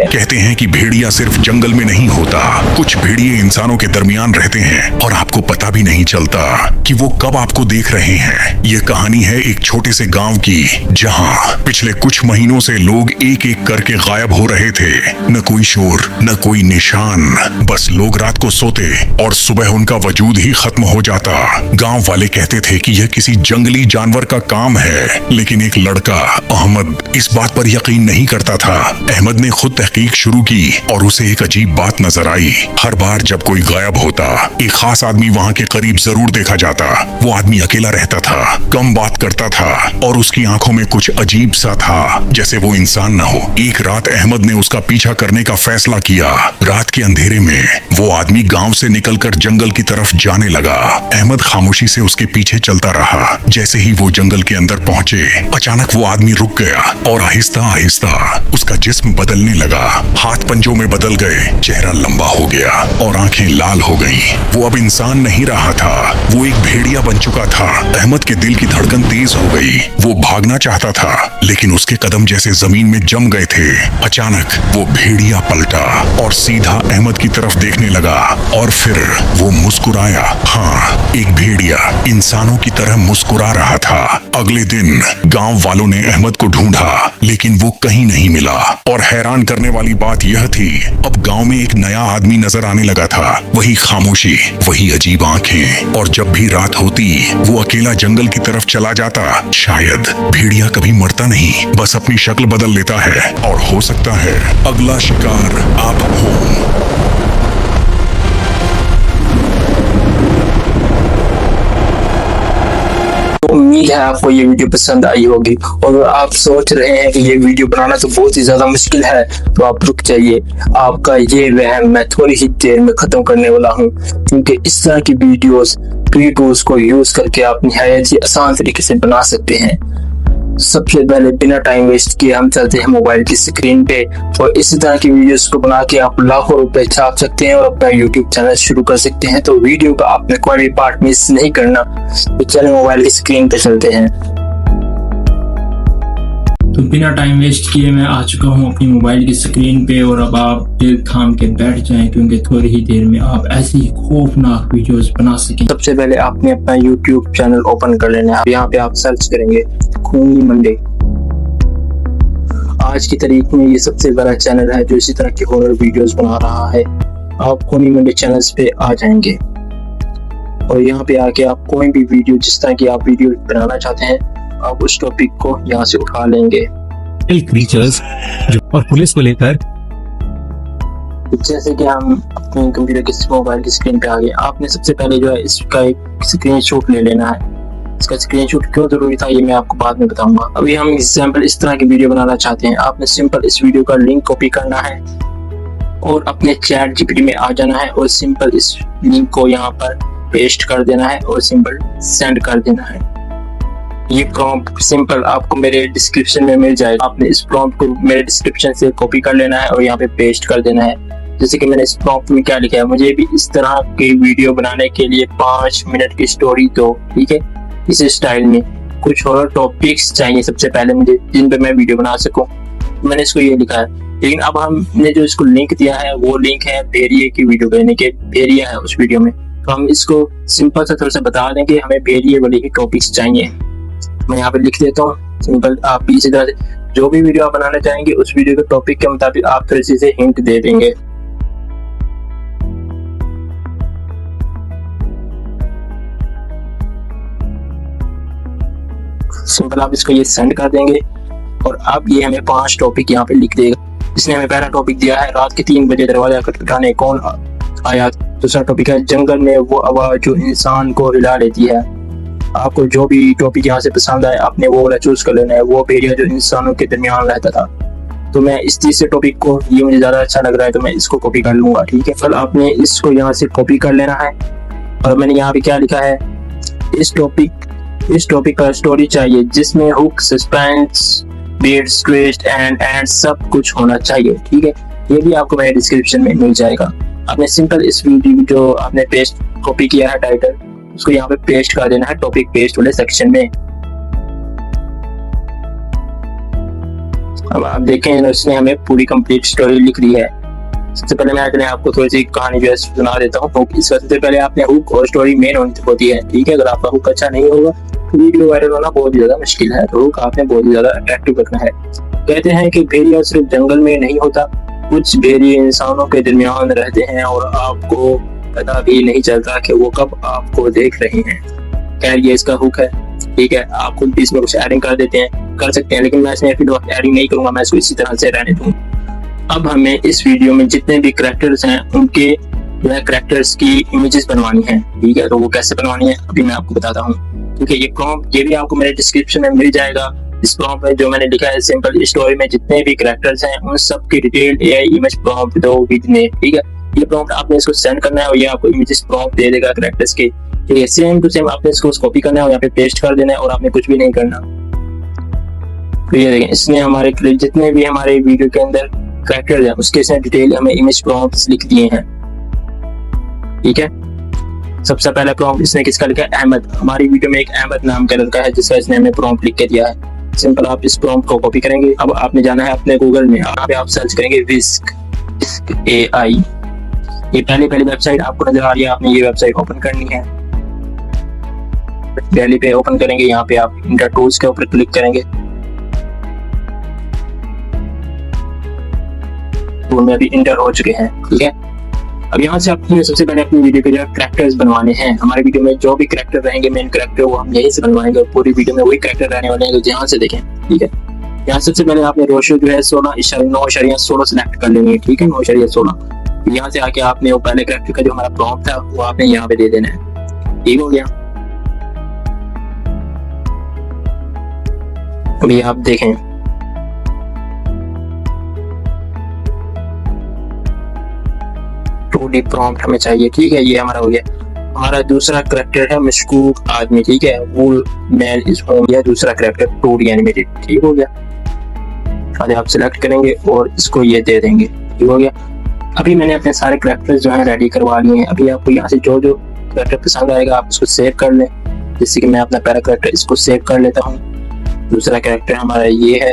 कहते हैं कि भेड़िया सिर्फ जंगल में नहीं होता, कुछ भेड़िए इंसानों के दरमियान रहते हैं और आपको पता भी नहीं चलता कि वो कब आपको देख रहे हैं। ये कहानी है एक छोटे से गांव की, जहां पिछले कुछ महीनों से लोग एक एक करके गायब हो रहे थे। न कोई शोर, न कोई निशान, बस लोग रात को सोते और सुबह उनका वजूद ही खत्म हो जाता। गाँव वाले कहते थे कि यह किसी जंगली जानवर का काम है, लेकिन एक लड़का अहमद इस बात पर यकीन नहीं करता था। अहमद ने खुद तहकीक शुरू की और उसे एक अजीब बात नजर आई। हर बार जब कोई गायब होता, एक खास आदमी वहाँ के करीब जरूर देखा जाता। वो आदमी अकेला रहता था, कम बात करता था और उसकी आंखों में कुछ अजीब सा था, जैसे वो इंसान न हो। एक रात अहमद ने उसका पीछा करने का फैसला किया। रात के अंधेरे में वो आदमी गाँव से निकलकर जंगल की तरफ जाने लगा। अहमद खामोशी से उसके पीछे चलता रहा। जैसे ही वो जंगल के अंदर पहुंचे, अचानक वो आदमी रुक गया और आहिस्ता आहिस्ता उसका जिस्म बदलने लगा। हाथ पंजों में बदल गए, चेहरा लंबा हो गया और आंखें लाल हो गईं। वो अब इंसान नहीं रहा था, वो एक भेड़िया बन चुका था। अहमद के दिल की धड़कन तेज हो गई। वो भागना चाहता था, लेकिन उसके कदम जैसे जमीन में जम गए थे। अचानक वो भेड़िया पलटा और सीधा अहमद की तरफ देखने लगा और फिर वो मुस्कुराया। हाँ, एक भेड़िया इंसानों की तरह मुस्कुरा रहा था। अगले दिन गांव वालों ने अहमद को ढूंढा, लेकिन वो कहीं नहीं मिला। और हैरान करने वाली बात यह थी, अब गांव में एक नया आदमी नजर आने लगा था। वही खामोशी, वही अजीब आंखें, और जब भी रात होती वो अकेला जंगल की तरफ चला जाता। शायद भेड़िया कभी मरता नहीं, बस अपनी शक्ल बदल लेता है, और हो सकता है अगला शिकार आप हो। उम्मीद है आपको ये वीडियो पसंद आई होगी, और आप सोच रहे हैं कि ये वीडियो बनाना तो बहुत ही ज्यादा मुश्किल है, तो आप रुक जाइए। आपका ये वहम मैं थोड़ी ही देर में खत्म करने वाला हूँ, क्योंकि इस तरह की वीडियोस फ्री टूल्स को यूज करके आप निहायत ही आसान तरीके से बना सकते हैं। सबसे पहले बिना टाइम वेस्ट किए हम चलते हैं मोबाइल की स्क्रीन पे, और इसी तरह की वीडियोस को बना के आप लाखों रुपए छाप सकते हैं और अपना यूट्यूब चैनल शुरू कर सकते हैं। तो वीडियो का आपने कोई भी पार्ट मिस नहीं करना, तो चलिए मोबाइल की स्क्रीन पे चलते हैं। तो बिना टाइम वेस्ट किए मैं आ चुका हूँ अपनी मोबाइल की स्क्रीन पे, और अब आप दिल थाम के बैठ जाएं, क्योंकि थोड़ी ही देर में आप ऐसी खौफनाक वीडियोस बना सकें। सबसे पहले आपने अपना यूट्यूब चैनल ओपन कर लेना है। यहाँ पे आप सर्च करेंगे खूनी मंडे। आज की तारीख में ये सबसे बड़ा चैनल है जो इसी तरह की हॉरर वीडियोस बना रहा है। आप खूनी मंडे चैनल्स पे आ जाएंगे और यहाँ पे आके आप कोई भी वीडियो, जिस तरह की आप वीडियो बनाना चाहते हैं, आप उस टॉपिक को यहाँ से उठा लेंगे। क्रीचर्स और पुलिस को लेकर, जैसे कि हम अपने कंप्यूटर की मोबाइल की स्क्रीन पे आ गए, आपने सबसे पहले जो है इसका एक स्क्रीनशॉट ले लेना है। इसका स्क्रीनशॉट क्यों जरूरी था ये मैं आपको बाद में बताऊंगा। अभी हम एग्जाम्पल इस तरह की वीडियो बनाना चाहते हैं। आपने सिंपल इस वीडियो का लिंक कॉपी करना है और अपने चैट जीपीटी में आ जाना है और सिंपल इस लिंक को यहाँ पर पेस्ट कर देना है और सिंपल सेंड कर देना है। ये प्रॉम्प्ट सिंपल आपको मेरे डिस्क्रिप्शन में मिल जाएगा। आपने इस प्रॉम्प्ट को मेरे डिस्क्रिप्शन से कॉपी कर लेना है और यहाँ पे पेस्ट कर देना है। जैसे कि मैंने इस प्रॉम्प्ट में क्या लिखा है, मुझे भी इस तरह की वीडियो बनाने के लिए 5 मिनट की स्टोरी दो, ठीक है, इस स्टाइल में। कुछ और टॉपिक्स चाहिए सबसे पहले मुझे, जिन पे मैं वीडियो बना सकूं। मैंने इसको ये लिखा है, लेकिन अब हमने जो इसको लिंक दिया है वो लिंक है भेड़िए की वीडियो बनाने के। भेड़िया है उस वीडियो में, तो हम इसको सिंपल सा थोड़ा सा बता दें कि हमें भेड़िए वाले ही टॉपिक्स चाहिए। मैं यहाँ पे लिख देता हूँ सिंपल। आप इसी तरह से जो भी वीडियो आप बनाना चाहेंगे उस वीडियो के टॉपिक के मुताबिक आप थोड़ी सी हिंट दे देंगे। सिंपल आप इसको ये सेंड कर देंगे और अब ये हमें 5 टॉपिक यहाँ पे लिख देगा। इसने हमें पहला टॉपिक दिया है, रात के 3 बजे दरवाजा खटखटाने कौन आया। दूसरा टॉपिक है, जंगल में वो आवाज जो इंसान को हिला लेती है। आपको जो भी टॉपिक यहाँ से पसंद आए आपने वो वाला चूज कर लेना है। वो भेड़िया जो इंसानों के दरमियान रहता था। तो मैं इस तीसरे टॉपिक को, ये मुझे ज्यादा अच्छा लग रहा है तो मैं इसको कॉपी कर लूंगा, ठीक है। फिर आपने इसको यहाँ से कॉपी कर लेना है और मैंने यहाँ पे क्या लिखा है, इस टॉपिक इस टॉपिक पर स्टोरी चाहिए जिसमें hook, suspense, beats, twist and सब कुछ होना चाहिए। ठीक है, ये भी आपको मेरे डिस्क्रिप्शन में मिल जाएगा। आपने सिंपल इस वीडियो जो आपने पेस्ट कॉपी किया है टाइटल, उसको यहाँ पे पेस्ट कर देना है टॉपिक पेस्ट वाले सेक्शन में। अब आप देखें उसने हमें पूरी कंप्लीट स्टोरी लिख दी है। सबसे पहले मैं आपको थोड़ी सी कहानी जो है सुना देता हूँ। इसका सबसे पहले आपने हुक और स्टोरी मेन होती है। ठीक है, अगर आपका हुक अच्छा नहीं होगा तो वीडियो वायरल होना बहुत ज्यादा मुश्किल है। तो हुक आपने बहुत ज्यादा अट्रैक्टिव रखना है। कहते हैं कि भेड़िया सिर्फ जंगल में नहीं होता, कुछ भेड़िए इंसानों के दरमियान रहते हैं और आपको पता भी नहीं चलता कि वो कब आपको देख रहे हैं। खैर, ये इसका हुक है। ठीक है, आप खुद भी इसमें कुछ एडिंग कर सकते हैं, लेकिन मैं इसमें एडिंग नहीं करूंगा, मैं इसको इसी तरह से रहने दूंगा। अब हमें इस वीडियो में जितने भी करैक्टर्स हैं उनके जो है करैक्टर्स की इमेजेस बनवानी है। ठीक है, तो वो कैसे बनवानी है अभी मैं आपको बताता हूँ। क्योंकि ये प्रॉम्प्ट ये भी आपको मेरे डिस्क्रिप्शन में मिल जाएगा। इस प्रॉम्प्ट में जो मैंने लिखा है सिंपल स्टोरी में जितने भी करैक्टर्स हैं उन सब की डिटेल्ड एआई इमेज प्रॉम्प्ट दो विद नेम। ठीक है, ये प्रॉम्प्ट आपने इसको सेंड करना है और ये आपको इमेजेस प्रॉम्प्ट दे देगा करैक्टर्स के। ठीक है, सेम टू सेम आपने इसको कॉपी करना है और यहाँ पे पेस्ट कर देना है और आपने कुछ भी नहीं करना। तो ये देखें, इसने हमारे जितने भी हमारे वीडियो के अंदर करैक्टर्स हैं उसके इसने डिटेल हमें इमेज प्रॉम्प्ट्स लिख दिए हैं। ठीक है, सबसे पहला प्रॉम्प्ट इसने किसका लिखा है? अहमद। हमारी वीडियो में एक अहमद नाम का लड़का है जिसका इसने हमें प्रॉम्प्ट लिख के दिया है। सिंपल आप इस प्रॉम्प्ट को कॉपी करेंगे। अब आपने जाना है अपने गूगल में, आप सर्च करेंगे विस्क AI। ये पहली वेबसाइट आपको नजर आ रही है, आपने ये वेबसाइट ओपन करनी है। पहले पे ओपन करेंगे, यहाँ पे आप इंटर टूल्स के ऊपर क्लिक करेंगे। टूल में अभी इंटर हो चुके हैं। ठीक है, अब यहाँ से आपने सबसे पहले अपनी वीडियो के जो करैक्टर्स बनवाने हैं। हमारे वीडियो में जो भी करैक्टर रहेंगे मेन करैक्टर वो हम यहीं से बनवाएंगे और पूरी वीडियो में वही करैक्टर रहने वाले हैं, तो यहाँ से देखें। ठीक है, यहाँ सबसे पहले आपने रोशो जो है 9.16 सिलेक्ट कर लेनी है। ठीक है, 9.16। यहाँ से आके आपने वो पहले करैक्टर का जो हमारा प्रॉम्प्ट था वो आपने यहाँ पे दे देना है। ठीक हो गया। अभी आप देखें, प्रॉम्प्ट हमें चाहिए। ठीक है, ये हमारा हो गया। हमारा दूसरा करैक्टर है मशकूक आदमी। ठीक है, वुल मैन इज होम या दूसरा करैक्टर 2D एनिमेटेड। ठीक हो गया, आगे आप सिलेक्ट करेंगे और इसको ये दे देंगे। ठीक हो गया। अभी मैंने अपने सारे करैक्टर्स जो है रेडी करवा लिए हैं। अभी आपको यहाँ से जो जो करैक्टर पसंद आएगा आप उसको सेव कर लें। जैसे कि मैं अपना पहला करैक्टर इसको सेव कर लेता हूँ। दूसरा करैक्टर हमारा ये है,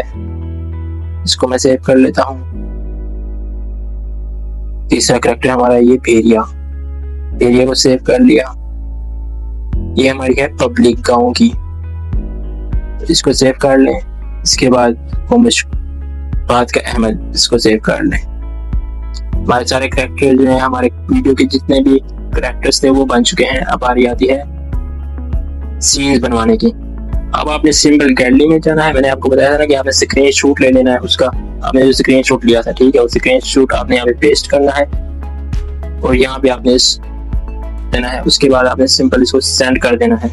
इसको मैं सेव कर लेता हूँ। तीसरा करैक्टर हमारा ये भेड़िया को सेव कर लिया। ये हमारी है पब्लिक गांव की, इसको सेव कर लें। इसके बाद बात का अहमद, इसको सेव कर लें। हमारे सारे करैक्टर जो है हमारे वीडियो के जितने भी करैक्टर्स थे वो बन चुके हैं। अब बारी आती है सीन्स बनवाने की। अब आपने सिंपल गैलरी में जाना है। मैंने आपको बताया था ना कि आपने स्क्रीन शॉट ले लेना है उसका। आपने जो स्क्रीन शॉट लिया था, ठीक है, वो स्क्रीन शॉट आपने यहाँ पे पेस्ट करना है और यहाँ पे आपने देना है। उसके बाद आपने सिंपल इसको सेंड कर देना है।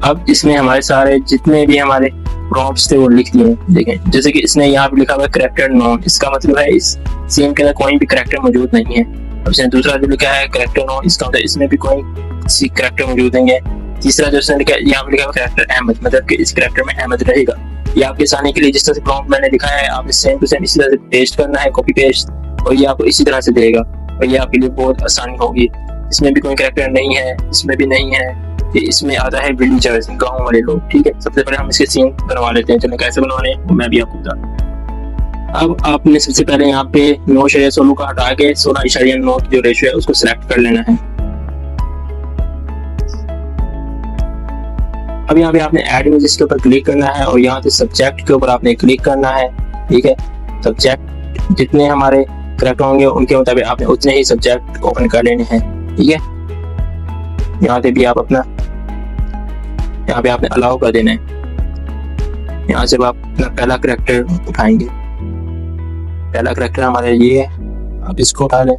अब इसमें हमारे सारे जितने भी हमारे प्रॉम्प्ट्स थे वो लिख दिए। देखें, जैसे कि इसने यहाँ पे लिखा हुआ है करैक्टर नॉन, इसका मतलब है इस सीन के अंदर कोई भी करैक्टर मौजूद नहीं है। अब इसने दूसरा जो लिखा है करैक्टर नॉन, इसका मतलब इसमें भी कोई करैक्टर मौजूद नहीं है। तीसरा जो इसने लिखा है यहाँ पे लिखा हुआ करैक्टर अहमद, मतलब कि इस करैक्टर में अहमद रहेगा। ये आपके आसानी के लिए जिस तरह से प्रॉम्प्ट मैंने लिखा है आपने सेम टू सेम इसी तरह से पेस्ट करना है, कॉपी पेस्ट, और ये आपको इसी तरह से देगा और ये आपके लिए बहुत आसानी होगी। इसमें भी कोई करैक्टर नहीं है, इसमें भी नहीं है। इसमें आता है विलेजर्स, गाँव वाले लोग। ठीक है, सबसे पहले हम इसके सीन बनवा लेते हैं। चलो कैसे बनवाने हैं वो मैं भी आपको बता। अब आपने सबसे पहले यहाँ पे 9.16 का हटा के 16.9 जो रेशियो है उसको सिलेक्ट कर लेना है। अब यहाँ पे आपने ऐड इमेजेस के ऊपर क्लिक करना है और यहाँ से सब्जेक्ट के ऊपर आपने क्लिक करना है। ठीक है, सब्जेक्ट जितने हमारे करैक्टर होंगे उनके मुताबिक आपने उतने ही सब्जेक्ट ओपन कर लेने हैं। ठीक है, यहाँ पे भी आप अपना यहाँ पे आपने अलाउ कर देना है। यहाँ से आप अपना पहला करैक्टर उठाएंगे। पहला करैक्टर हमारा ये है, आप इसको उठा लें।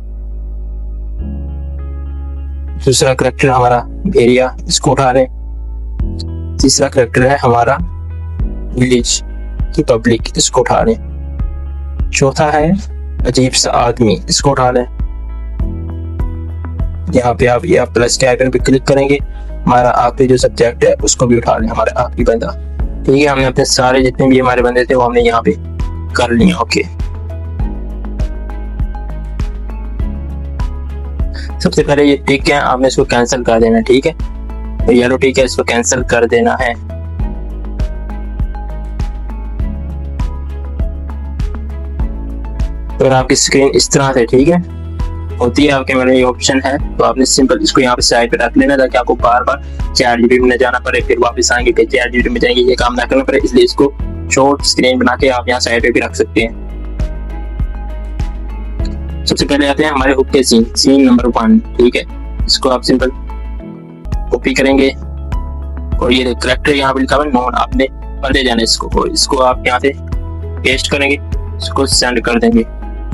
दूसरा करैक्टर हमारा भेड़िया, इसको उठा लें। तीसरा करैक्टर है हमारा विलेज की पब्लिक, इसको उठा लें। चौथा है अजीब सा आदमी, इसको उठा लें। यहाँ पे आप ये प्लस के आइकन पे क्लिक करेंगे, हमारा आखिरी जो सब्जेक्ट है उसको भी उठा लें, हमारा आखिरी बंदा। ठीक है, हमने अपने सारे जितने भी हमारे बंदे थे वो हमने यहाँ पे कर लिया। ओके, सबसे पहले ये टिक है, आपने इसको कैंसिल कर देना। ठीक है, तो येलो टिक है, इसको कैंसिल कर देना है। तो आपकी स्क्रीन इस तरह से, ठीक है, होती है आपके में ये ऑप्शन है, तो आपने सिंपल इसको यहाँ पे साइड पे रख लेना ताकि आपको बार बार चैट जीपीटी में न जाना पड़े, फिर वापस आएंगे फिर चैट जीपीटी में जाएंगे, ये काम ना करना पड़े। इसलिए इसको शॉर्ट स्क्रीन बना के आप यहाँ साइड पे भी रख सकते हैं। सबसे पहले आते हैं हमारे हुक के सीन नंबर 1। ठीक है, इसको आप सिंपल कॉपी करेंगे और ये कैरेक्टर यहाँ पे लिखा हुआ है नॉन, आपने पढ़ते जाना इसको, और इसको आप यहाँ से पेस्ट करेंगे, इसको सेंड कर देंगे।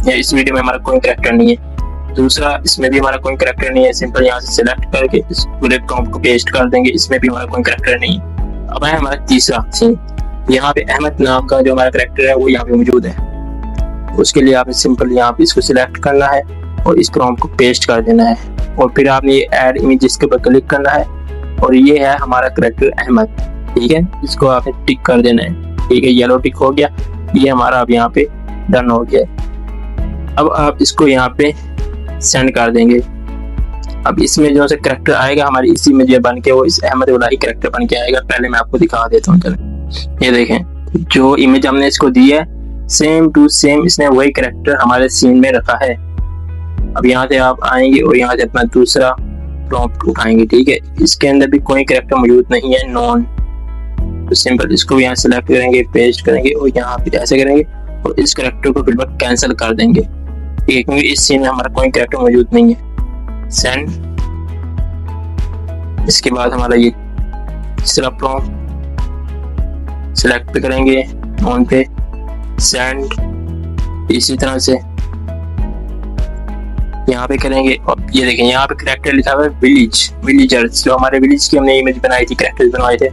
इस वीडियो में हमारा कोई कैरेक्टर नहीं है, दूसरा इसमें भी हमारा कोई कैरेक्टर नहीं है, सिंपल यहाँ से सिलेक्ट करके इस पूरे प्रॉम्प्ट को पेस्ट कर देंगे, इसमें भी हमारा कोई कैरेक्टर नहीं है। अब है हमारा तीसरा सीन, यहाँ पे अहमद नाम का जो हमारा कैरेक्टर है वो यहाँ पे मौजूद है। उसके लिए आपने सिंपल यहाँ पे इसको सिलेक्ट करना है और इस प्रॉम्प्ट को पेस्ट कर देना है, और फिर आपने ये ऐड इमेजेस के ऊपर क्लिक करना है, और ये है हमारा कैरेक्टर अहमद। ठीक है, इसको आपने टिक कर देना है। ठीक है, येलो टिक हो गया, ये हमारा अब यहाँ पे डन हो गया। अब आप इसको यहाँ पे सेंड कर देंगे। अब इसमें जो से कैरेक्टर आएगा हमारी इसी में जो बन के वो इस अहमद वाला ही कैरेक्टर बन के आएगा। पहले मैं आपको दिखा देता हूँ, चलो ये देखें, जो इमेज हमने इसको दी है सेम टू सेम इसने वही कैरेक्टर हमारे सीन में रखा है। अब यहाँ से आप आएंगे और यहाँ से अपना दूसरा प्रॉम्प्ट उठाएंगे। ठीक है, इसके अंदर भी कोई कैरेक्टर मौजूद नहीं है, नॉन, तो सिंपल इसको यहाँ सेलेक्ट करेंगे, पेस्ट करेंगे और यहाँ पे ऐसे करेंगे और इस कैरेक्टर को फिर कैंसिल कर देंगे, क्योंकि इस सीन में हमारा कोई कैरेक्टर मौजूद नहीं है। सेंड, इसके बाद हमारा ये तीसरा प्रॉम्प्ट सेलेक्ट पे करेंगे, ऑन पे सेंड, इसी तरह से यहाँ पे करेंगे। और ये देखें यहाँ पे कैरेक्टर लिखा हुआ है विलेजर्स, जो हमारे विलेज की हमने इमेज बनाई थी, कैरेक्टर्स बनवाए थे।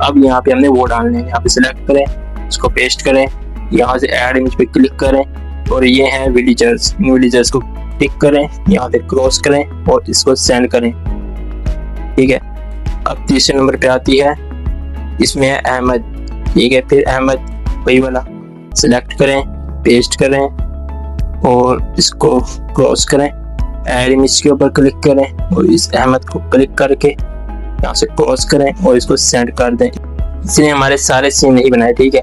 अब यहाँ पे हमने वो डालने हैं, यहाँ पे सिलेक्ट करें, इसको पेस्ट करें, यहाँ से ऐड इमेज पे क्लिक करें और ये हैं विलेजर्स, इन विलेजर्स को टिक करें, यहाँ पे क्रॉस करें और इसको सेंड करें। ठीक है, अब तीसरे नंबर पे आती है, इसमें है अहमद। ठीक है, फिर अहमद वही वाला सिलेक्ट करें, पेस्ट करें और इसको क्रॉस करें, ऐड इमेज के ऊपर क्लिक करें और इस अहमद को क्लिक करके यहाँ से क्रॉस करें और इसको सेंड कर दें। इसने हमारे सारे सीन नहीं बनाए। ठीक है,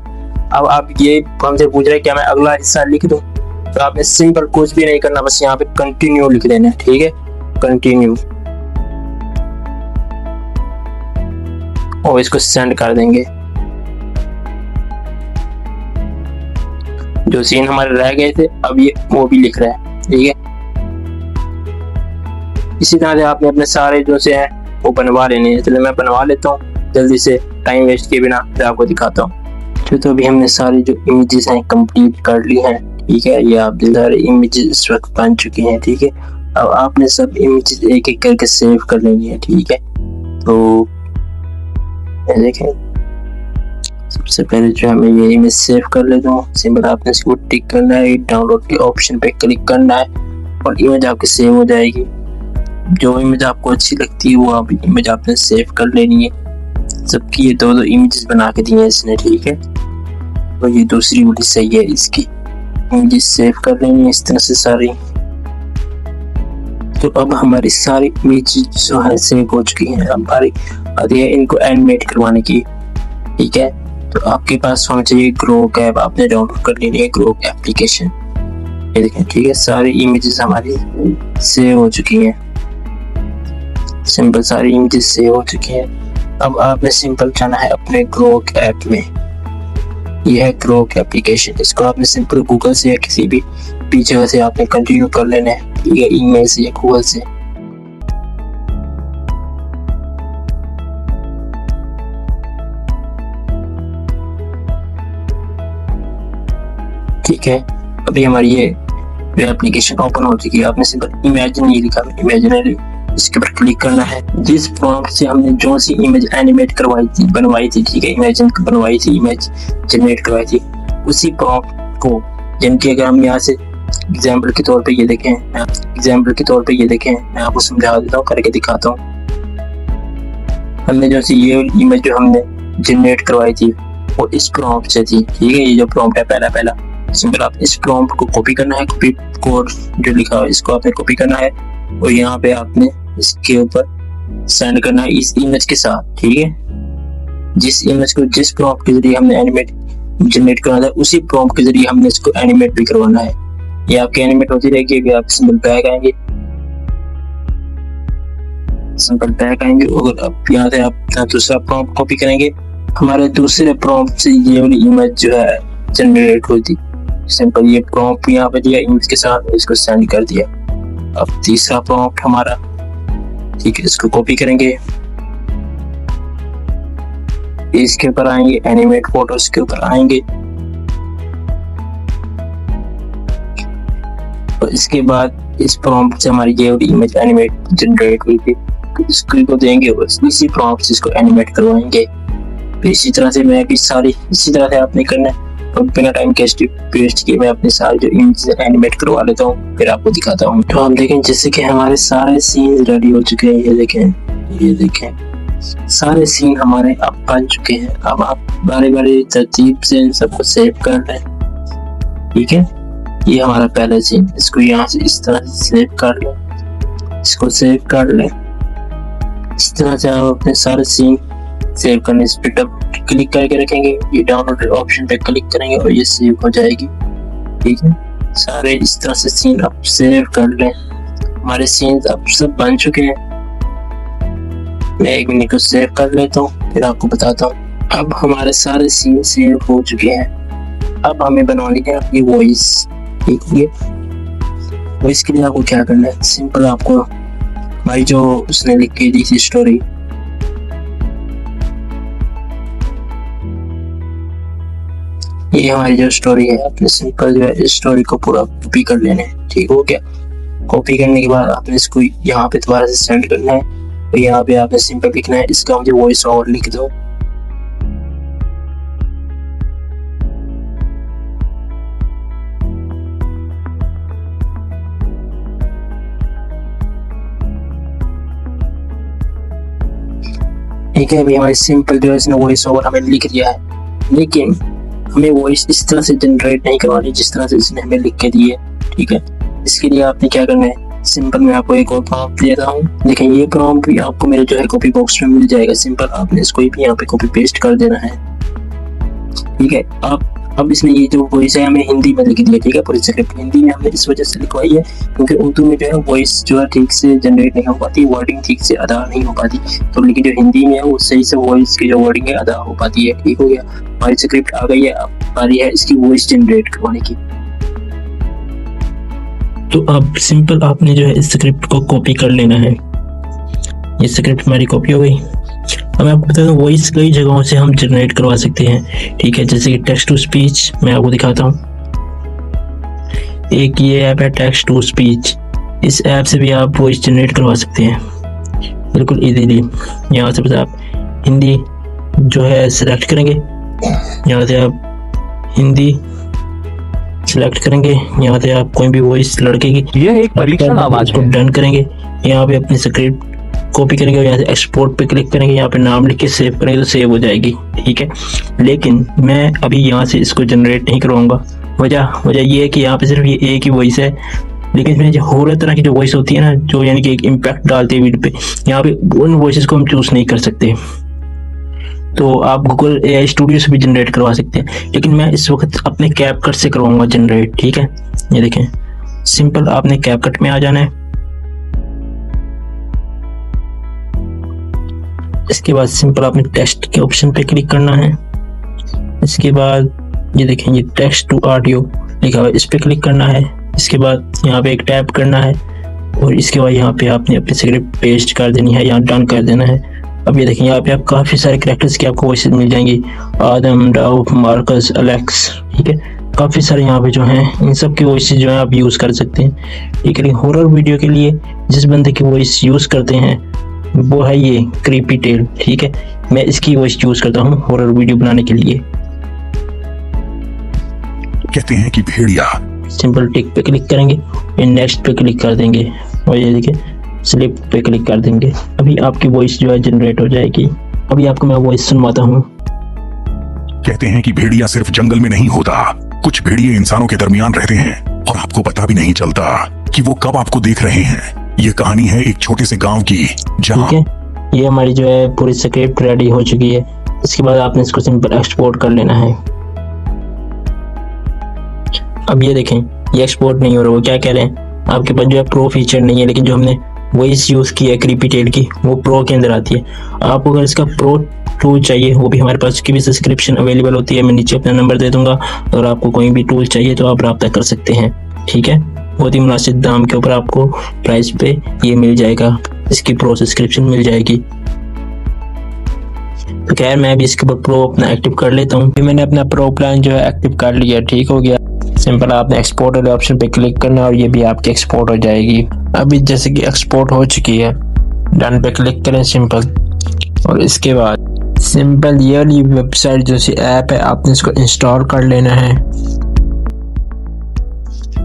अब आप ये हमसे पूछ रहे हैं क्या मैं अगला हिस्सा लिख दूं, तो आपने सिंपल कुछ भी नहीं करना, बस यहाँ पे कंटिन्यू लिख देना है। ठीक है, कंटिन्यू, और इसको सेंड कर देंगे। जो सीन हमारे रह गए थे अब ये वो भी लिख रहा है। ठीक है, इसी तरह से आपने अपने सारे जो से हैं वो बनवा लेने हैं। चलो मैं बनवा लेता हूँ जल्दी से, टाइम वेस्ट किए बिना फिर आपको दिखाता हूँ। तो अभी हमने सारी जो इमेजेस हैं कंप्लीट कर ली हैं। ठीक है, ये आप सारे इमेजेस इस वक्त बन चुके हैं। ठीक है, अब आपने सब इमेजेस एक एक करके सेव कर लेनी है। ठीक है, तो देखें सबसे पहले जो है मैं ये इमेज सेव कर लेता हूँ। सिंपल आपने इसको टिक करना है, डाउनलोड के ऑप्शन पे क्लिक करना है और इमेज आपकी सेव हो जाएगी। जो इमेज आपको अच्छी लगती है वो आप इमेज आपने सेव कर लेनी है। सबकी ये दो इमेजेस बना के दी है इसने। ठीक है, तो ये दूसरी वाली सही है, इसकी इमेजेस सेव कर लेनी है इस तरह से सारी। तो अब हमारी सारी इमेजेस जो है सेव हो चुकी हैं। अब हमारी आती है इनको एनिमेट करवाने की। ठीक है, तो आपके पास होना चाहिए ग्रोक ऐप, आपने डाउनलोड कर लेनी है ग्रोक एप्लीकेशन। ये देखें, ठीक है, सारी इमेजेस हमारी सेव हो चुकी हैं। सिंपल सारी इमेजेस सेव हो चुकी हैं। अब आपने सिंपल जाना है अपने ग्रोक ऐप में, यह है ग्रोक एप्लीकेशन। इसको आपने सिंपल गूगल से या किसी भी जगह से आपने कंटिन्यू कर लेना है, या ईमेल से या गूगल से। ठीक है, अभी हमारी ये एप्लीकेशन ओपन हो चुकी है। आपने सिंपल इमेजिन ये लिखा है इमेजिनरी, इसके ऊपर क्लिक करना है। जिस प्रॉम्प्ट से हमने जो सी इमेज एनिमेट करवाई थी बनवाई थी, ठीक है, इमेजिन बनवाई थी, इमेज जनरेट करवाई थी, उसी प्रॉम्प्ट को, जिनकी अगर हम यहाँ से एग्जाम्पल के तौर पे ये देखें, मैं आपको समझा देता हूँ, करके दिखाता हूँ। हमने जो सी ये इमेज जो हमने जनरेट करवाई थी वो इस प्रॉम्प्ट से थी, ठीक है। ये जो प्रॉम्प्ट है पहला सिंपल आप इस प्रॉम्प्ट को कॉपी करना है, कॉपी कोड जो लिखा है इसको आपने कॉपी करना है और यहाँ पे आपने इसके ऊपर सेंड करना है इस इमेज के साथ, ठीक है। जिस इमेज को जिस प्रॉम्प्ट के जरिए हमने एनिमेट जनरेट करवाना है उसी प्रॉम्प्ट के जरिए हमने इसको एनिमेट भी करवाना है। ये आपकी एनिमेट होती रहेगी। अभी आप सिंपल बैक आएंगे और अब यहाँ से आप दूसरा प्रॉम्प्ट कॉपी करेंगे। हमारे दूसरे प्रॉम्प्ट से ये वाली इमेज जो है जनरेट होती। सिंपल ये प्रॉम्प्ट यहाँ पे दिया इमेज के साथ, इसको सेंड कर दिया। अब तीसरा प्रॉम्प्ट हमारा, ठीक है, इसको कॉपी करेंगे, इसके ऊपर आएंगे, एनिमेट फोटोज के ऊपर आएंगे और इसके बाद इस प्रॉम्प्ट से हमारी ये वाली इमेज एनिमेट जनरेट हुई थी, इसको देंगे और इसी प्रॉम्प्ट से इसको एनिमेट करवाएंगे। तो इसी तरह से मैं भी सारी इसी तरह से आपने करना है और बिना टाइम वेस्ट किए मैं अपने सारे जो इमेज एनिमेट करवा लेता हूँ, फिर आपको दिखाता हूँ। तो हम देखें जैसे कि हमारे सारे सीन रेडी हो चुके हैं। ये देखें सारे सीन हमारे अब बन चुके हैं। अब आप बारी बारी तरतीब से इन सबको सेव कर लें, ठीक है। ये हमारा पहला सीन, इसको यहाँ से इस तरह से सेव कर लें, इसको सेव कर लें। इस तरह से आप अपने सारे सीन सेव करने इस पर क्लिक करके रखेंगे, ये डाउनलोड ऑप्शन पे क्लिक करेंगे और ये सेव हो जाएगी, ठीक है। सारे इस तरह से सीन आप सेव कर लें। हमारे सीन अब सब बन चुके हैं। मैं एक मिनट को सेव कर लेता हूँ, फिर आपको बताता हूँ। अब हमारे सारे सीन सेव हो चुके हैं। अब हमें बनवानी है अपनी वॉइस, ठीक है। वॉइस के लिए आपको क्या करना है, सिंपल आपको हमारी जो उसने लिख के दी थी स्टोरी, ये हमारी जो स्टोरी है, अपने सिंपल जो है इस स्टोरी को पूरा कॉपी कर लेना है, ठीक हो गया। कॉपी करने के बाद आपने इसको यहाँ पे दोबारा से सेंड करना है और यहाँ पे आपने सिंपल लिखना है, इसका मुझे वॉइस ओवर लिख दो। ठीक है, अभी हमारी सिंपल जो है इसने वॉइस ओवर हमें लिख दिया है, लेकिन हमें वॉइस इस तरह से जनरेट नहीं करवानी जिस तरह से इसने हमें लिख के दी है, ठीक है। इसके लिए आपने क्या करना है, सिंपल मैं आपको एक और प्रॉम्प्ट दे रहा हूँ। देखें ये प्रॉम्प्ट भी आपको मेरे जो है कॉपी बॉक्स में मिल जाएगा। सिंपल आपने इसको भी यहाँ पे कॉपी पेस्ट कर देना है, ठीक है। अब इसमें ये जो वॉइस है हमें हिंदी में लिख दिया, ठीक है। पूरी स्क्रिप्ट हिंदी में हमने इस वजह से लिखवाई है क्योंकि उर्दू में जो है वॉइस जो है ठीक से जनरेट नहीं हो पाती, वर्डिंग ठीक से अदा नहीं हो पाती। तो लेकिन जो हिंदी में है वो सही से वॉइस की जो वर्डिंग है अदा हो पाती है, ठीक हो गया। हमारी स्क्रिप्ट आ गई है, अब बारी है इसकी वॉइस जनरेट करवाने की। तो अब सिंपल आपने जो है इस स्क्रिप्ट को कॉपी कर लेना है। ये स्क्रिप्ट हमारी कॉपी हो गई। अब मैं आपको बता दूं वॉइस कई जगहों से हम जनरेट करवा सकते हैं, ठीक है। जैसे कि टेक्स्ट टू स्पीच मैं आपको दिखाता हूँ। एक ये ऐप है टेक्स्ट टू स्पीच, इस ऐप से भी आप वॉइस जनरेट करवा सकते हैं बिल्कुल इजीली। यहाँ से बस आप हिंदी जो है सिलेक्ट करेंगे, यहाँ से आप हिंदी सिलेक्ट करेंगे, यहाँ से आप कोई भी वॉइस लड़के की यह एक परीक्षण आवाज को डन करेंगे। यहाँ पे अपनी स्क्रिप्ट कॉपी करेंगे और यहाँ से एक्सपोर्ट पे क्लिक करेंगे, यहाँ पे नाम लिख के सेव करेंगे तो सेव हो जाएगी, ठीक है। लेकिन मैं अभी यहाँ से इसको जनरेट नहीं करवाऊंगा। वजह ये है कि यहाँ पे सिर्फ ये एक ही वॉइस है, लेकिन इसमें जो और तरह की जो वॉइस होती है ना, जो यानी कि एक इम्पैक्ट डालती है वीडियो पे, यहाँ पे उन वॉइसेस को हम चूज नहीं कर सकते। तो आप गूगल AI स्टूडियो से भी जनरेट करवा सकते हैं, लेकिन मैं इस वक्त अपने कैपकट से करवाऊंगा जनरेट, ठीक है। ये देखें सिंपल आपने कैपकट में आ जाना है। इसके बाद सिंपल आपने टेक्स्ट के ऑप्शन पे क्लिक करना है। इसके बाद ये देखें ये टेक्स्ट टू ऑडियो लिखा हुआ है, इस पे क्लिक करना है। इसके बाद यहाँ पे एक टैप करना है और इसके बाद यहाँ पे आपने अपनी स्क्रिप्ट पेस्ट कर देनी है, यहाँ डन कर देना है। अब ये देखें यहाँ पे आप काफी सारे कैरेक्टर्स की आपको वॉइसेस मिल जाएंगी, आदम, डाउ, मार्कस, अलेक्स, ठीक है। काफी सारे यहाँ पे जो हैं इन सब की वॉइसेस जो है आप यूज कर सकते हैं, ठीक है। हॉरर वीडियो के लिए जिस बंदे की वॉइस यूज करते हैं वो है ये क्रीपी टेल, ठीक है। मैं इसकी वॉइस यूज करता हूँ हॉरर वीडियो बनाने के लिए। कहते हैं कि भेड़िया सिंपल टिक पे क्लिक करेंगे, नेक्स्ट पे क्लिक कर देंगे और ये देखिए स्लिप पे क्लिक कर देंगे। अभी आपकी वॉइस जो है जनरेट हो जाएगी। अभी आपको मैं वॉइस सुनवाता हूँ। कहते हैं कि भेड़िया सिर्फ जंगल में नहीं होता, कुछ भेड़िए इंसानों के दरमियान रहते हैं और आपको पता भी नहीं चलता कि वो कब आपको देख रहे हैं। ये कहानी है एक छोटे से गांव की जहां ठीक है, ये हमारी जो है पूरी स्क्रिप्ट रेडी हो चुकी है। इसके बाद आपने इसको सिंपल एक्सपोर्ट कर लेना है। अब ये देखें, ये एक्सपोर्ट नहीं हो रहा। वो क्या कह रहे हैं, आपके पास जो है प्रो फीचर नहीं है, लेकिन जो हमने वॉइस यूज की है क्रीपीटेल की, वो प्रो के अंदर आती है। आपको अगर इसका प्रो टूल चाहिए, वो भी हमारे पास उसकी भी सब्सक्रिप्शन अवेलेबल होती है। मैं नीचे अपना नंबर दे दूंगा, अगर आपको कोई भी टूल चाहिए तो आप रब्ता कर सकते हैं। ठीक है, बहुत ही मुनासिब दाम के ऊपर आपको प्राइस पे ये मिल जाएगा, इसकी प्रो सब्सक्रिप्शन मिल जाएगी। तो खैर मैं भी इसके ऊपर प्रो अपना एक्टिव कर लेता हूँ। मैंने अपना प्रो प्लान जो है एक्टिव कर लिया, ठीक हो गया। सिंपल आपने एक्सपोर्ट वाले ऑप्शन पे क्लिक करना है और ये भी आपकी एक्सपोर्ट हो जाएगी। अभी जैसे कि एक्सपोर्ट हो चुकी है, डन पे क्लिक करें सिंपल। और इसके बाद सिंपल ये वाली वेबसाइट जो सी ऐप है, आपने इसको इंस्टॉल कर लेना है।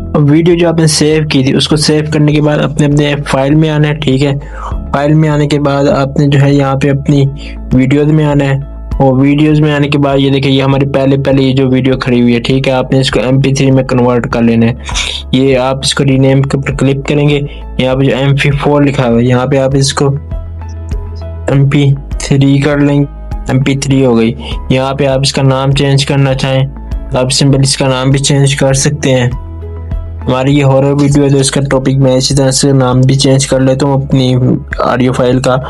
अब वीडियो जो आपने सेव की थी, उसको सेव करने के बाद अपने फाइल में आना है। ठीक है, फाइल में आने के बाद आपने जो है यहाँ पे अपनी वीडियोज में आना है। और वीडियोस में आने के बाद ये देखिए, ये हमारी पहले ये जो वीडियो खड़ी हुई है, ठीक है, आपने इसको MP3 में कन्वर्ट कर लेना है। ये आप इसको रीनेम के ऊपर क्लिक करेंगे, यहाँ पे जो MP4 लिखा हुआ है, यहाँ पे आप इसको MP3 कर लेंगे। MP3 हो गई। यहाँ पे आप इसका नाम चेंज करना चाहें, आप सिंपल इसका नाम भी चेंज कर सकते हैं। हमारी ये हॉरर वीडियो है, तो इसका टॉपिक मैं इसी तरह से नाम भी चेंज कर लेता हूँ अपनी ऑडियो फाइल का,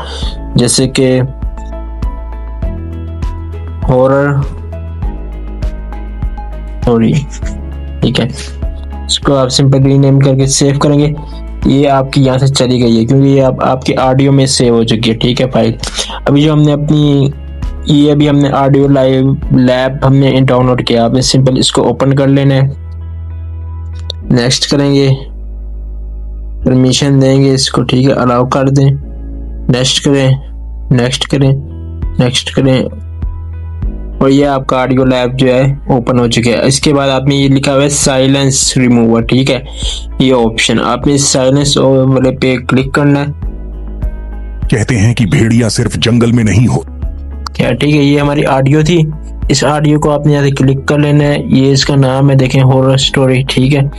जैसे कि हॉरर स्टोरी। ठीक है, इसको आप सिंपल रीनेम करके सेव करेंगे। ये आपकी यहाँ से चली गई है, क्योंकि ये आपके ऑडियो में सेव हो चुकी है। ठीक है, फाइल अभी जो हमने अपनी ये अभी हमने ऑडियो लाइव लैब हमने डाउनलोड किया, आपने सिंपल इसको ओपन कर लेना है। नेक्स्ट करेंगे, परमिशन देंगे इसको। ठीक है, अलाउ कर दें, नेक्स्ट करें, नेक्स्ट करें, नेक्स्ट करें, और ये आपका ऑडियो लैब जो है ओपन हो चुका है। इसके बाद आपने ये लिखा हुआ है साइलेंस रिमूवर। ठीक है, ये ऑप्शन आपने साइलेंस वाले पे क्लिक करना है। कहते हैं कि भेड़िया सिर्फ जंगल में नहीं हो। क्या, ठीक है, ये हमारी ऑडियो थी। इस ऑडियो को आपने यहाँ से क्लिक कर लेना है। ये इसका नाम है, देखें, हॉरर स्टोरी। ठीक है,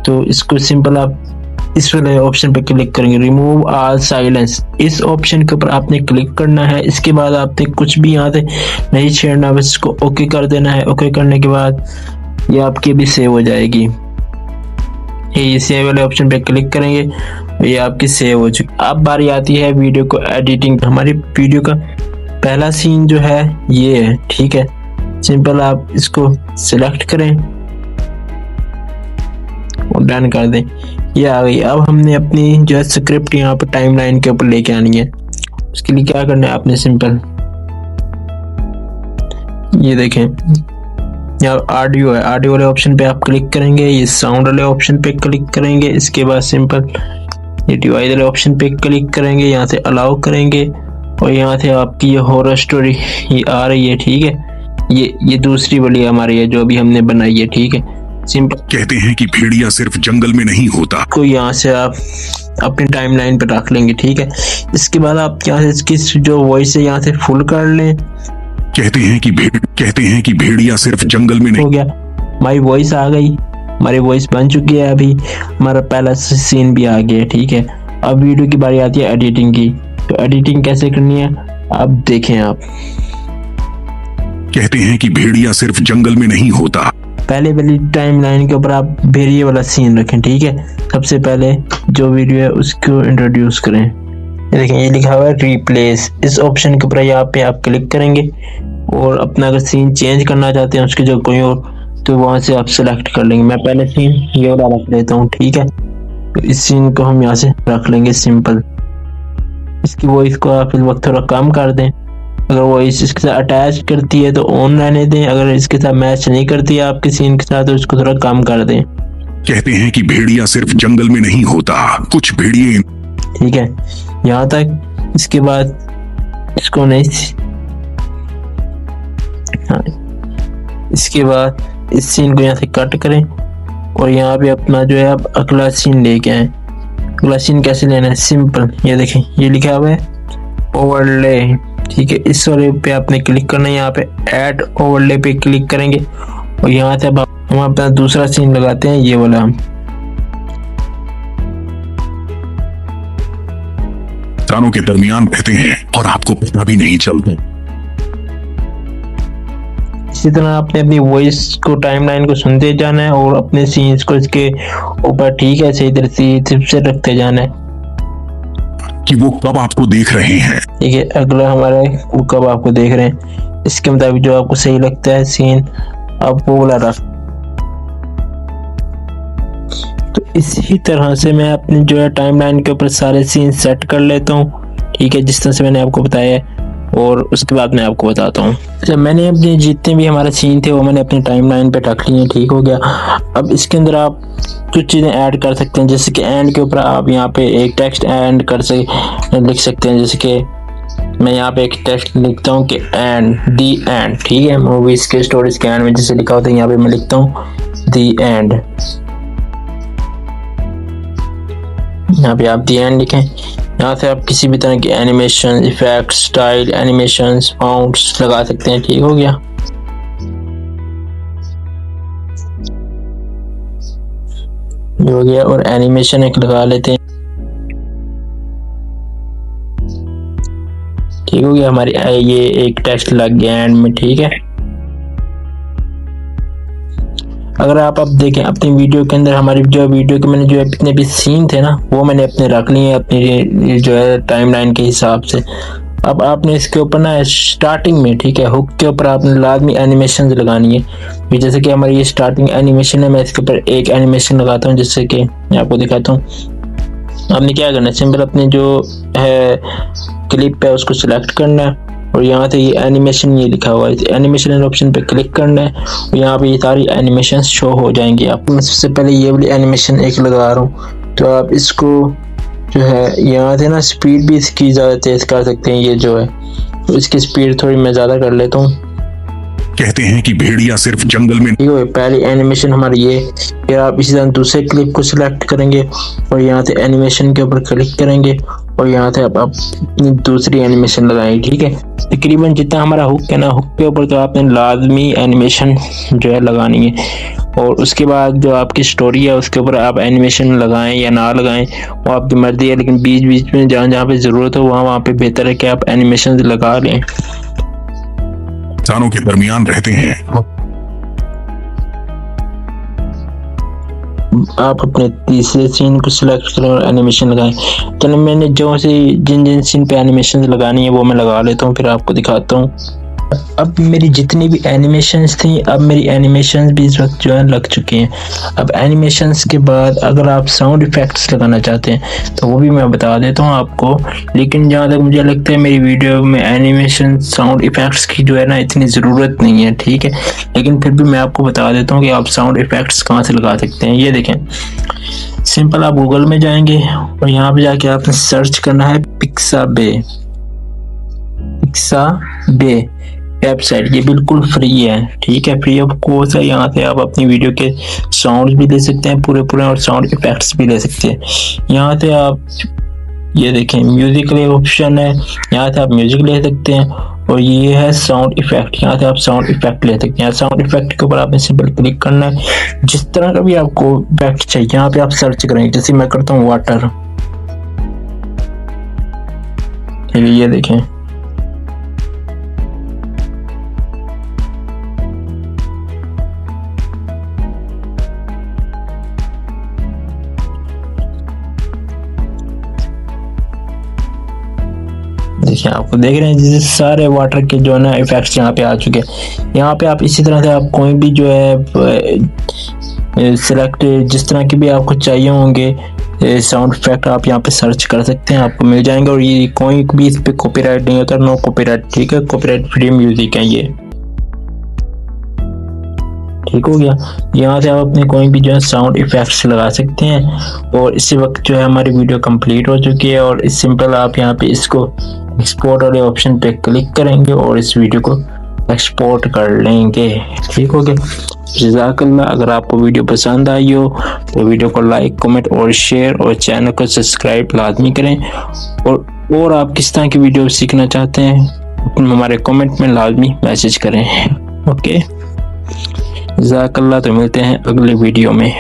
तो इसको सिंपल आप इस वाले ऑप्शन पे क्लिक करेंगे, रिमूव ऑल साइलेंस। इस ऑप्शन के ऊपर आपने क्लिक करना है। इसके बाद आपने कुछ भी यहाँ से नहीं छेड़ना, बस इसको ओके कर देना है। ओके करने के बाद ये आपकी भी सेव हो जाएगी। ये सेव वाले ऑप्शन पे क्लिक करेंगे, ये आपकी सेव हो चुकी। अब बारी आती है वीडियो को एडिटिंग। हमारी वीडियो का पहला सीन जो है ये है। ठीक है, सिंपल आप इसको सिलेक्ट करें और डन कर दें। ये आ गई। अब हमने अपनी जो है स्क्रिप्ट यहाँ पर टाइमलाइन के ऊपर लेके आनी है। उसके लिए क्या करना है, आपने सिंपल ये देखें, यहाँ ऑडियो है, ऑडियो वाले ऑप्शन पे आप क्लिक करेंगे, ये साउंड वाले ऑप्शन पे क्लिक करेंगे। इसके बाद सिंपल ये डिवाइस वाले ऑप्शन पे क्लिक करेंगे, यहाँ से अलाउ करेंगे और यहाँ से आपकी ये हॉरर स्टोरी ये आ रही है। ठीक है, ये दूसरी वाली हमारी है जो अभी हमने बनाई है। ठीक है, सिंपल कहते हैं कि भेड़िया सिर्फ जंगल में नहीं होता। को यहाँ से आप अपनी टाइमलाइन पे रख लेंगे। ठीक है, इसके बाद आप यहाँ से इसकी जो वॉइस है यहाँ से फुल कर लें। कहते हैं कि भेड़िया सिर्फ जंगल में नहीं। हो गया, हमारी वॉइस आ गई, हमारी वॉइस बन चुकी है। अभी हमारा पहला सीन भी आ गया है। ठीक है, अब वीडियो की बारी आती है एडिटिंग की। तो एडिटिंग कैसे करनी है अब देखें आप। कहते हैं कि भेड़िया सिर्फ जंगल में नहीं होता। पहले वाली टाइमलाइन के ऊपर आप भेड़िए वाला सीन रखें। ठीक है, सबसे पहले जो वीडियो है उसको इंट्रोड्यूस करें। ये देखें, ये लिखा हुआ है रिप्लेस। इस ऑप्शन के ऊपर यहाँ पे आप क्लिक करेंगे और अपना अगर सीन चेंज करना चाहते हैं उसके जो कोई और, तो वहां से आप सिलेक्ट कर लेंगे। मैं पहले सीन ये वाला रख लेता हूँ। ठीक है, तो इस सीन को हम यहाँ से रख लेंगे सिंपल। इसकी वॉइस को आप इस वक्त थोड़ा कम कर दें। अगर वॉइस इसके साथ अटैच करती है तो ऑन रहने दें, अगर इसके साथ मैच नहीं करती है आपके सीन के साथ तो इसको थोड़ा कम कर दें। कहते हैं कि भेड़िया सिर्फ जंगल में नहीं होता, कुछ भेड़िए। ठीक है, यहाँ तक। इसके बाद इसको नहीं, हाँ, इसके बाद इस सीन को यहाँ से कट करें और यहाँ पे अपना जो है आप अगला सीन लेके आए। अगला सीन कैसे लेना है, सिंपल, ये देखें ये लिखा हुआ है ओवरले, ठीक है। इस वाले पे आपने क्लिक करना है, यहाँ पे ऐड ओवरले पे क्लिक करेंगे और यहाँ से अब हम अपना दूसरा सीन लगाते हैं, ये वाला। इंसानों के दरमियान रहते हैं और आपको पता भी नहीं चलता। इसी तरह आपने अपनी वॉइस को, टाइमलाइन को सुनते जाना है और अपने सीन्स को इसके ऊपर, ठीक है, सही तरह से रखते जाना है कि वो कब आपको देख रहे हैं। ठीक है। अगला हमारा है वो कब आपको देख रहे हैं, इसके मुताबिक जो आपको सही लगता है सीन आप वो वाला रख। तो इसी तरह से मैं अपनी जो है टाइमलाइन के ऊपर सारे सीन सेट कर लेता हूँ, ठीक है, जिस तरह से मैंने आपको बताया है। और उसके बाद मैं आपको बताता हूँ। जब मैंने अपने जितने भी हमारे सीन थे वो मैंने अपनी टाइमलाइन पे रख लिए, ठीक हो गया। अब इसके अंदर आप कुछ चीज़ें ऐड कर सकते हैं, जैसे कि एंड के ऊपर आप यहाँ पे एक टेक्स्ट ऐड लिख सकते हैं। जैसे कि मैं यहाँ पे एक टेक्स्ट लिखता हूँ कि एंड, दी एंड, ठीक है। मूवीज के स्टोरीज के एंड में जैसे लिखा होता है, यहाँ पे मैं लिखता हूँ दी एंड। यहाँ पे आप दी एंड लिखें। यहाँ से आप किसी भी तरह के animation, effect, style, animation, sounds लगा सकते हैं, ठीक हो गया। ये हो गया। और एनिमेशन एक लगा लेते हैं, ठीक हो गया। हमारी ये एक टेक्स्ट लग गया एंड में, ठीक है। अगर आप अब देखें अपनी वीडियो के अंदर, हमारी जो वीडियो के मैंने जो है जितने भी सीन थे ना वो मैंने अपने रख लिए अपनी जो है टाइमलाइन के हिसाब से। अब आपने इसके ऊपर ना स्टार्टिंग में, ठीक है, हुक के ऊपर आपने लाजमी एनिमेशन लगानी है। जैसे कि हमारी ये स्टार्टिंग एनिमेशन है, मैं इसके ऊपर एक एनिमेशन लगाता हूँ, जैसे कि मैं आपको दिखाता हूँ। आपने क्या करना है, सिंपल अपने जो है क्लिप है उसको सिलेक्ट करना है और यहाँ से ये एनिमेशन ये लिखा हुआ है, एनिमेशन ऑप्शन पे क्लिक करना है और यहाँ पे ये सारी एनिमेशन शो हो जाएंगी आपको। मैं सबसे पहले ये वाली एनिमेशन एक लगा रहा हूँ, तो आप इसको जो है यहाँ से ना स्पीड भी इसकी ज़्यादा तेज कर सकते हैं, ये जो है, तो इसकी स्पीड थोड़ी मैं ज़्यादा कर लेता हूँ। कहते हैं कि भेड़िया सिर्फ जंगल में। ये पहली एनिमेशन हमारी ये। फिर आप इसी तरह दूसरे क्लिप को सिलेक्ट करेंगे और यहाँ से एनिमेशन के ऊपर क्लिक करेंगे और यहाँ से आप अपनी दूसरी एनिमेशन लगाएंगे, ठीक है। तकरीबन जितना हमारा हुक है ना, हुक के ऊपर तो आपने लाजमी एनिमेशन जो है लगानी है। और उसके बाद जो आपकी स्टोरी है उसके ऊपर आप एनिमेशन लगाएं या ना लगाएं वो आपकी मर्जी है, लेकिन बीच बीच में जहाँ पे ज़रूरत हो वहाँ पे बेहतर है कि आप एनिमेशन लगा लें। इंसानों के दरमियान रहते हैं। आप अपने तीसरे सीन को सिलेक्ट करें और एनिमेशन लगाएं। चलो मैंने जो से जिन सीन पे एनिमेशन लगानी है वो मैं लगा लेता हूँ, फिर आपको दिखाता हूँ। अब मेरी जितनी भी एनिमेशंस थी, अब मेरी एनिमेशंस भी इस वक्त जो है लग चुकी हैं। अब एनिमेशंस के बाद अगर आप साउंड इफेक्ट्स लगाना चाहते हैं तो वो भी मैं बता देता हूँ आपको, लेकिन जहाँ तक मुझे लगता है मेरी वीडियो में एनिमेशन साउंड इफेक्ट्स की जो है ना इतनी ज़रूरत नहीं है, ठीक है। लेकिन फिर भी मैं आपको बता देता हूँ कि आप साउंड इफेक्ट्स कहाँ से लगा सकते हैं। ये देखें, सिंपल आप गूगल में जाएंगे और यहाँ पे जाके आपने सर्च करना है पिक्साबे वेबसाइट। ये बिल्कुल फ्री है, ठीक है, फ्री ऑफ कॉस्ट है। यहाँ से आप अपनी वीडियो के साउंड भी ले सकते हैं पूरे और साउंड इफेक्ट्स भी ले सकते हैं। यहाँ से आप ये देखें म्यूजिक के ऑप्शन है, यहाँ से आप म्यूजिक ले सकते हैं और ये है साउंड इफेक्ट, यहाँ से आप साउंड इफेक्ट ले सकते हैं। साउंड इफेक्ट के ऊपर आपने सिंपल क्लिक करना है, जिस तरह का भी आपको इफेक्ट चाहिए यहाँ पे आप सर्च करेंगे। जैसे मैं करता हूँ वाटर, ये देखें, देखिए आपको देख रहे हैं जैसे सारे वाटर के जो है ना इफेक्ट्स यहाँ पे आ चुके हैं। यहाँ पे आप इसी तरह से आप कोई भी जो है सिलेक्ट जिस तरह की भी आपको चाहिए होंगे साउंड इफेक्ट आप यहाँ पे सर्च कर सकते हैं, आपको मिल जाएंगे। और ये कोई भी इस पे कॉपीराइट नहीं होता, नो कॉपीराइट, ठीक है, कॉपीराइट फ्री म्यूजिक है ये, ठीक हो गया। यहाँ से आप अपने कोई भी जो है साउंड इफेक्ट्स लगा सकते हैं। और इसी वक्त जो है हमारी वीडियो कंप्लीट हो चुकी है और सिंपल आप यहाँ पे इसको एक्सपोर्ट वाले ऑप्शन पे क्लिक करेंगे और इस वीडियो को एक्सपोर्ट कर लेंगे। ठीक हो गया। जज़ाकल्लाह। अगर आपको वीडियो पसंद आई हो तो वीडियो को लाइक, कमेंट और शेयर और चैनल को सब्सक्राइब लाजमी करें। और आप किस तरह की वीडियो सीखना चाहते हैं हमारे कमेंट में लाजमी मैसेज करें। ओके, जज़ाकल्लाह। तो मिलते हैं अगले वीडियो में।